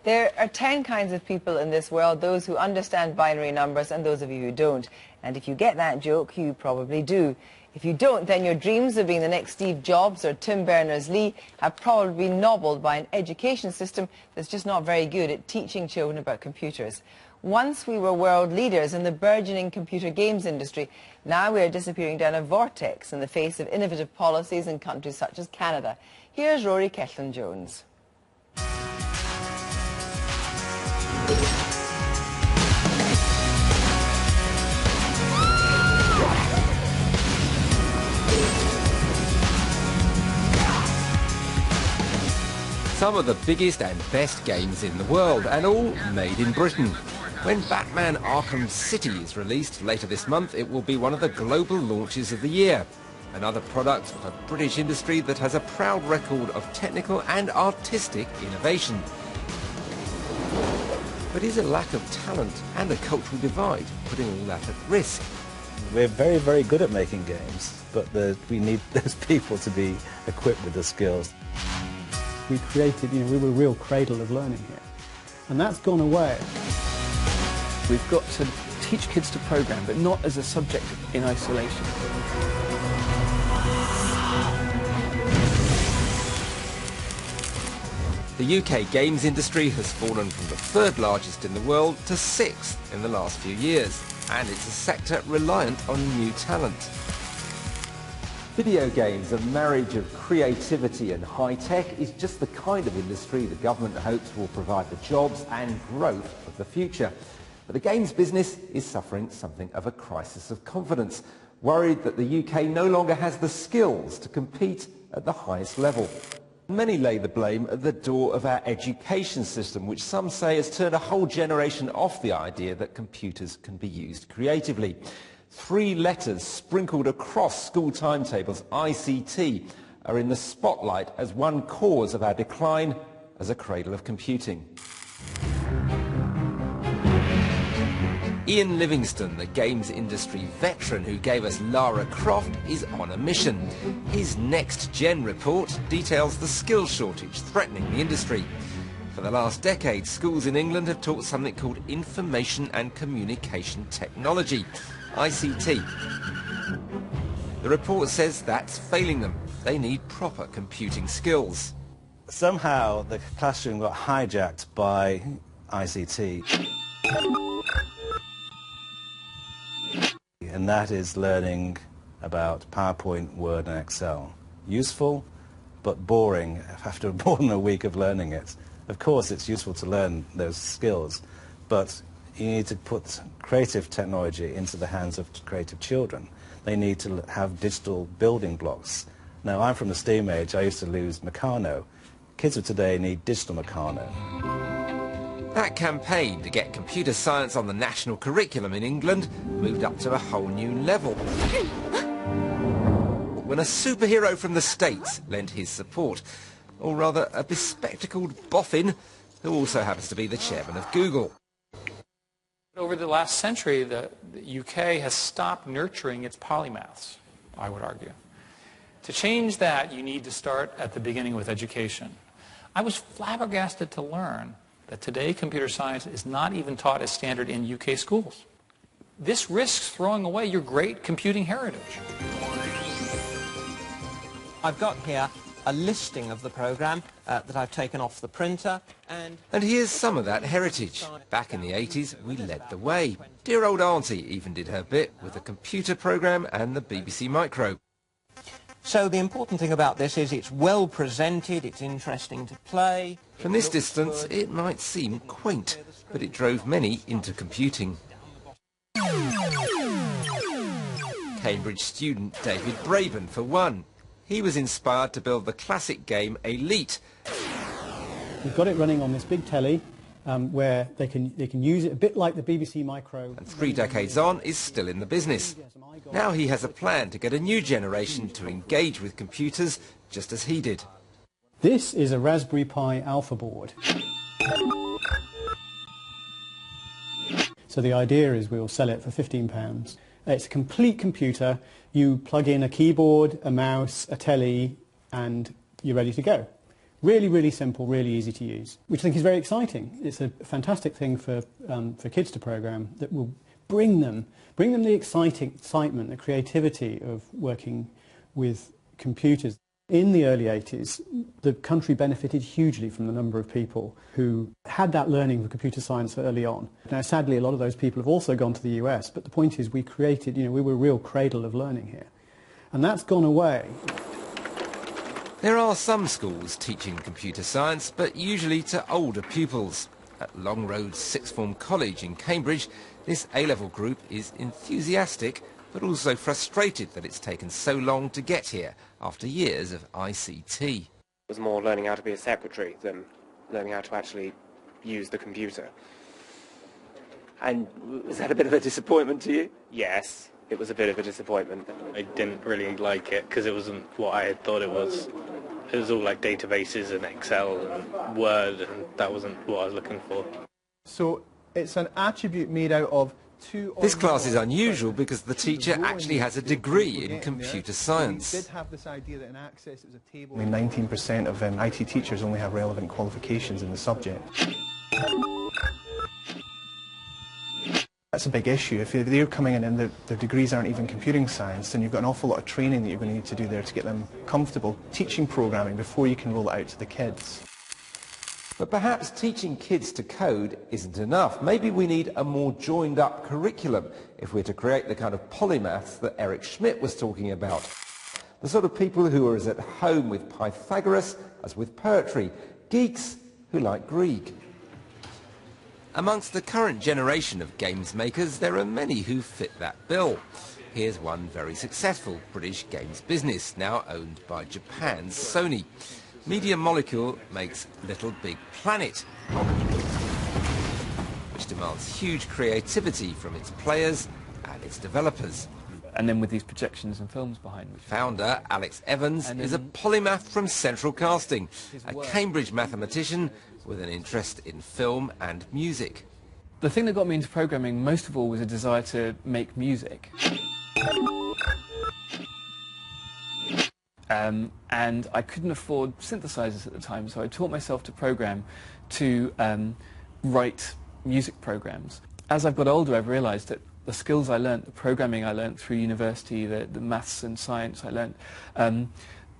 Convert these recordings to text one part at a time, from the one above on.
There are 10 kinds of people in this world, those who understand binary numbers and those of you who don't. And if you get that joke, you probably do. If you don't, then your dreams of being the next Steve Jobs or Tim Berners-Lee have probably been nobbled by an education system that's just not very good at teaching children about computers. Once we were world leaders in the burgeoning computer games industry, now we are disappearing down a vortex in the face of innovative policies in countries such as Canada. Here's Rory Kethlin-Jones. Some of the biggest and best games in the world, and all made in Britain. When Batman Arkham City is released later this month, it will be one of the global launches of the year. Another product of a British industry that has a proud record of technical and artistic innovation. But is a lack of talent and a cultural divide putting all that at risk? We're very, very good at making games, but we need those people to be equipped with the skills. We created, we were a real cradle of learning here, and that's gone away. We've got to teach kids to program, but not as a subject in isolation. The UK games industry has fallen from the third largest in the world to sixth in the last few years, and it's a sector reliant on new talent. Video games, a marriage of creativity and high-tech, is just the kind of industry the government hopes will provide the jobs and growth of the future. But the games business is suffering something of a crisis of confidence, worried that the UK no longer has the skills to compete at the highest level. Many lay the blame at the door of our education system, which some say has turned a whole generation off the idea that computers can be used creatively. 3 letters sprinkled across school timetables, ICT, are in the spotlight as one cause of our decline as a cradle of computing. Ian Livingstone, the games industry veteran who gave us Lara Croft, is on a mission. His NextGen Report details the skills shortage threatening the industry. For the last decade, schools in England have taught something called Information and Communication Technology, ICT. The report says that's failing them. They need proper computing skills. Somehow the classroom got hijacked by ICT. And that is learning about PowerPoint, Word and Excel. Useful, but boring after more than a week of learning it. Of course it's useful to learn those skills, but you need to put creative technology into the hands of creative children. They need to have digital building blocks. Now, I'm from the STEAM age. I used to use Meccano. Kids of today need digital Meccano. That campaign to get computer science on the national curriculum in England moved up to a whole new level when a superhero from the States lent his support, or rather a bespectacled boffin who also happens to be the chairman of Google. Over the last century, the UK has stopped nurturing its polymaths, I would argue. To change that, you need to start at the beginning with education. I was flabbergasted to learn that today computer science is not even taught as standard in UK schools. This risks throwing away your great computing heritage. I've got here a listing of the program that I've taken off the printer. And here's some of that heritage. Back in the 80s, we led the way. Dear old auntie even did her bit with the computer program and the BBC Micro. So the important thing about this is it's well presented, it's interesting to play. From this distance, it might seem quaint, but it drove many into computing. Cambridge student David Braben, for one. He was inspired to build the classic game Elite. We've got it running on this big telly where they can use it a bit like the BBC Micro. And 3 decades on, is still in the business. Now he has a plan to get a new generation to engage with computers just as he did. This is a Raspberry Pi Alpha board. So the idea is we'll sell it for £15. It's a complete computer. You plug in a keyboard, a mouse, a telly, and you're ready to go. Really, really simple, really easy to use, which I think is very exciting. It's a fantastic thing for kids to program that will bring them the excitement, the creativity of working with computers. In the early 80s, the country benefited hugely from the number of people who had that learning of computer science early on. Now, sadly, a lot of those people have also gone to the US, but the point is we created, we were a real cradle of learning here. And that's gone away. There are some schools teaching computer science, but usually to older pupils. At Long Road Sixth Form College in Cambridge, this A-level group is enthusiastic, but also frustrated that it's taken so long to get here after years of ICT. It was more learning how to be a secretary than learning how to actually use the computer. And was that a bit of a disappointment to you? Yes, it was a bit of a disappointment. I didn't really like it because it wasn't what I had thought it was. It was all like databases and Excel and Word, and that wasn't what I was looking for. So it's an attribute made out of two... This class is unusual because the teacher actually has a degree in computer science. We did have this idea that in Access it was a table... Only 19% of IT teachers only have relevant qualifications in the subject. That's a big issue. If they're coming in and their degrees aren't even computing science, then you've got an awful lot of training that you're going to need to do there to get them comfortable teaching programming before you can roll it out to the kids. But perhaps teaching kids to code isn't enough. Maybe we need a more joined-up curriculum if we're to create the kind of polymaths that Eric Schmidt was talking about. The sort of people who are as at home with Pythagoras as with poetry, geeks who like Greek. Amongst the current generation of games makers, there are many who fit that bill. Here's one very successful British games business, now owned by Japan's Sony. Media Molecule makes Little Big Planet, which demands huge creativity from its players and its developers. And then with these projections and films behind me. Founder Alex Evans is a polymath from Central Casting, a Cambridge mathematician with an interest in film and music. The thing that got me into programming most of all was a desire to make music. And I couldn't afford synthesizers at the time, so I taught myself to program to write music programs. As I've got older, I've realized that the skills I learnt, the programming I learnt through university, the maths and science I learnt,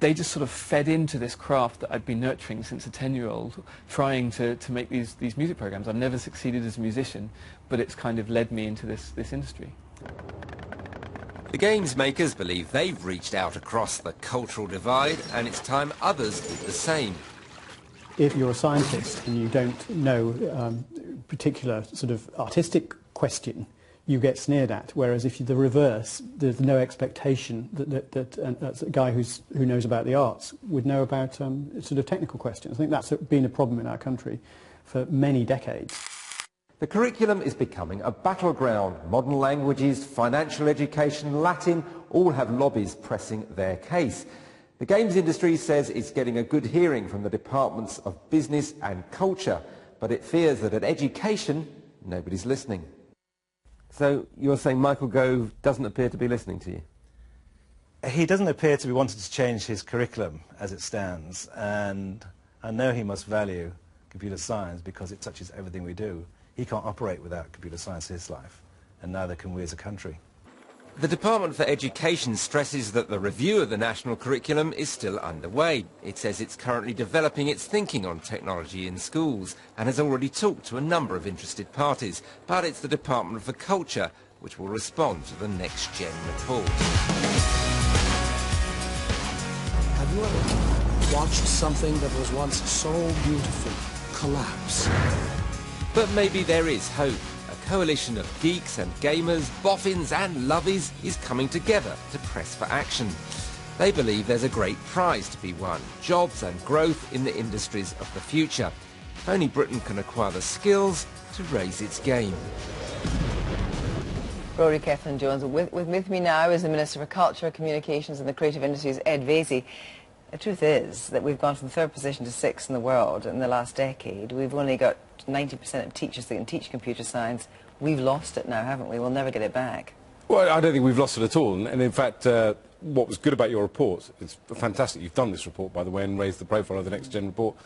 they just sort of fed into this craft that I'd been nurturing since a 10-year-old, trying to make these music programs. I've never succeeded as a musician, but it's kind of led me into this industry. The games makers believe they've reached out across the cultural divide, and it's time others did the same. If you're a scientist and you don't know a particular sort of artistic question, you get sneered at, whereas if you're the reverse, there's no expectation that a guy who knows about the arts would know about sort of technical questions. I think that's been a problem in our country for many decades. The curriculum is becoming a battleground. Modern languages, financial education, Latin, all have lobbies pressing their case. The games industry says it's getting a good hearing from the departments of business and culture, but it fears that at education, nobody's listening. So you're saying Michael Gove doesn't appear to be listening to you? He doesn't appear to be wanting to change his curriculum as it stands, and I know he must value computer science because it touches everything we do. He can't operate without computer science in his life, and neither can we as a country. The Department for Education stresses that the review of the national curriculum is still underway. It says it's currently developing its thinking on technology in schools and has already talked to a number of interested parties, but it's the Department for Culture which will respond to the NextGen Report. Have you ever watched something that was once so beautiful collapse? But maybe there is hope. A coalition of geeks and gamers, boffins and lovies is coming together to press for action. They believe there's a great prize to be won, jobs and growth in the industries of the future. Only Britain can acquire the skills to raise its game. Rory Kethlen-Jones. With me now is the Minister for Culture, Communications and the Creative Industries, Ed Vaizey. The truth is that we've gone from 3rd position to 6th in the world in the last decade. We've only got 90% of teachers that can teach computer science. We've lost it now, haven't we? We'll never get it back. Well, I don't think we've lost it at all. And in fact, what was good about your report, it's fantastic, you've done this report, by the way, and raised the profile of the NextGen Report,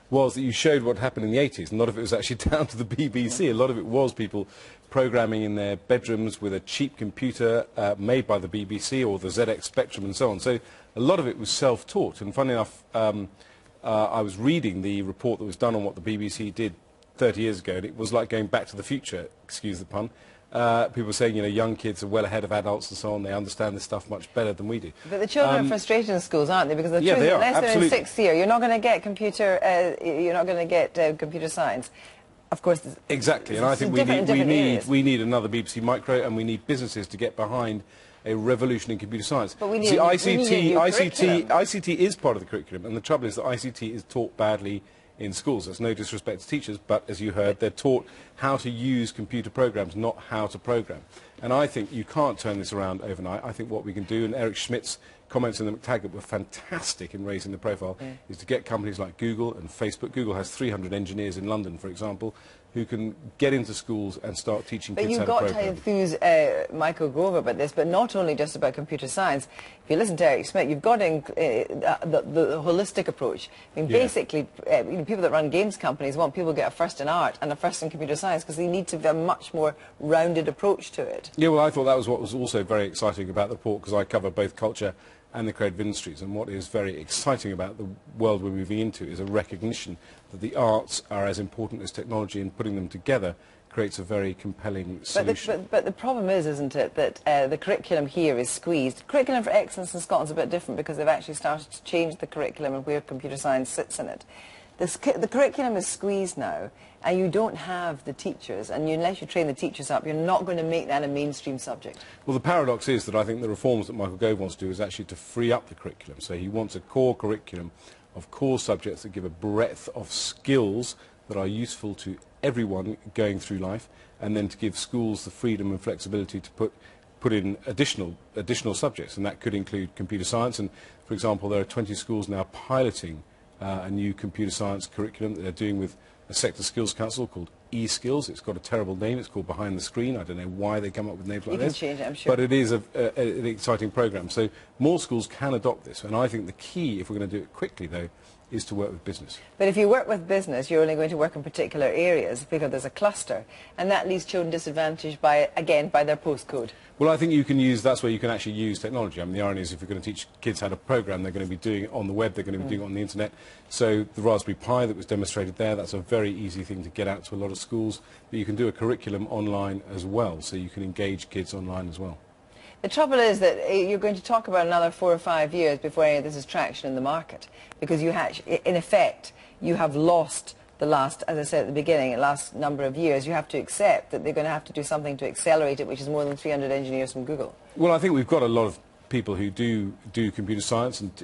was that you showed what happened in the 80s. A lot of it was actually down to the BBC. A lot of it was people programming in their bedrooms with a cheap computer made by the BBC or the ZX Spectrum and so on. So a lot of it was self-taught. And funny enough, I was reading the report that was done on what the BBC did 30 years ago, and it was like going back to the future, excuse the pun. People were saying, you know, young kids are well ahead of adults and so on. They understand this stuff much better than we do. But the children are frustrated in schools, aren't they? Because the truth is, unless they're in sixth year, you're not going to get computer. You're not going to get computer science. Of course. Exactly, and I think we need another BBC Micro, and we need businesses to get behind a revolution in computer science. But we need, see, ICT is part of the curriculum, and the trouble is that ICT is taught badly in schools. There's no disrespect to teachers, but as you heard, they're taught how to use computer programs, not how to program. And I think you can't turn this around overnight. I think what we can do, and Eric Schmidt's comments in the McTaggart were fantastic in raising the profile, is to get companies like Google and Facebook. Google has 300 engineers in London, for example, who can get into schools and start teaching kids how to program. But you've got to enthuse Michael Grove about this, but not only just about computer science. If you listen to Eric Schmidt, you've got the holistic approach. I mean, basically, you know, people that run games companies want people to get a first in art and a first in computer science because they need to have a much more rounded approach to it. Yeah, well, I thought that was what was also very exciting about the report, because I cover both culture and the creative industries, and what is very exciting about the world we're moving into is a recognition that the arts are as important as technology, and putting them together creates a very compelling solution. But the problem is, isn't it, that the curriculum here is squeezed. Curriculum for Excellence in Scotland is a bit different because they've actually started to change the curriculum and where computer science sits in it. The curriculum is squeezed now, and you don't have the teachers, and unless you train the teachers up, you're not going to make that a mainstream subject. Well, the paradox is that I think the reforms that Michael Gove wants to do is actually to free up the curriculum. So he wants a core curriculum of core subjects that give a breadth of skills that are useful to everyone going through life, and then to give schools the freedom and flexibility to put in additional subjects, and that could include computer science. And, for example, there are 20 schools now piloting a new computer science curriculum that they're doing with a sector skills council called eSkills. It's got a terrible name. It's called Behind the Screen. I don't know why they come up with names like this. You can change it, I'm sure. But it is an exciting program. So more schools can adopt this. And I think the key, if we're going to do it quickly, though, is to work with business. But if you work with business, you're only going to work in particular areas because there's a cluster, and that leaves children disadvantaged by, again, by their postcode. Well, I think you can use, that's where you can actually use technology. I mean, the irony is if you're going to teach kids how to program, they're going to be doing it on the web, they're going to be doing it on the internet. So the Raspberry Pi that was demonstrated there, that's a very easy thing to get out to a lot of schools. But you can do a curriculum online as well, so you can engage kids online as well. The trouble is that you're going to talk about another 4 or 5 years before any of this is traction in the market, because you in effect, you have lost the last, as I said at the beginning, the last number of years. You have to accept that they're going to have to do something to accelerate it, which is more than 300 engineers from Google. Well, I think we've got a lot of people who do computer science and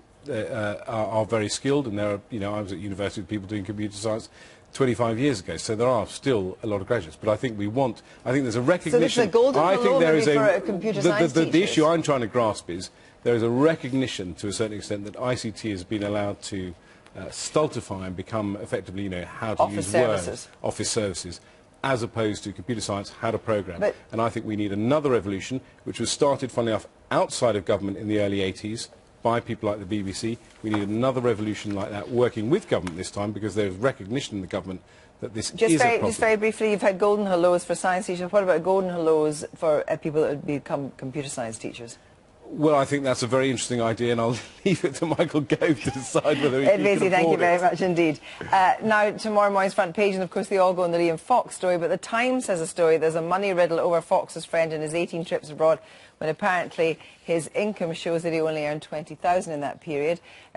are very skilled, and there are, you know, I was at university with people doing computer science 25 years ago, so there are still a lot of graduates. But I think there's a recognition. So this is a golden rule for computer science teachers. The issue I'm trying to grasp is there is a recognition to a certain extent that ICT has been allowed to stultify and become effectively, you know, how to use Word, office services, as opposed to computer science, how to program. And I think we need another revolution, which was started, funnily enough, outside of government in the early 80s, by people like the BBC. We need another revolution like that, working with government this time, because there's recognition in the government that this is a problem. Just very briefly, you've had golden hellos for science teachers. What about golden hellos for people that would become computer science teachers? Well, I think that's a very interesting idea, and I'll leave it to Michael Gove to decide whether he can afford it. Thank you very much indeed. Now, tomorrow morning's front page, and of course they all go on the Liam Fox story, but the Times has a story. There's a money riddle over Fox's friend and his 18 trips abroad, when apparently his income shows that he only earned 20,000 in that period.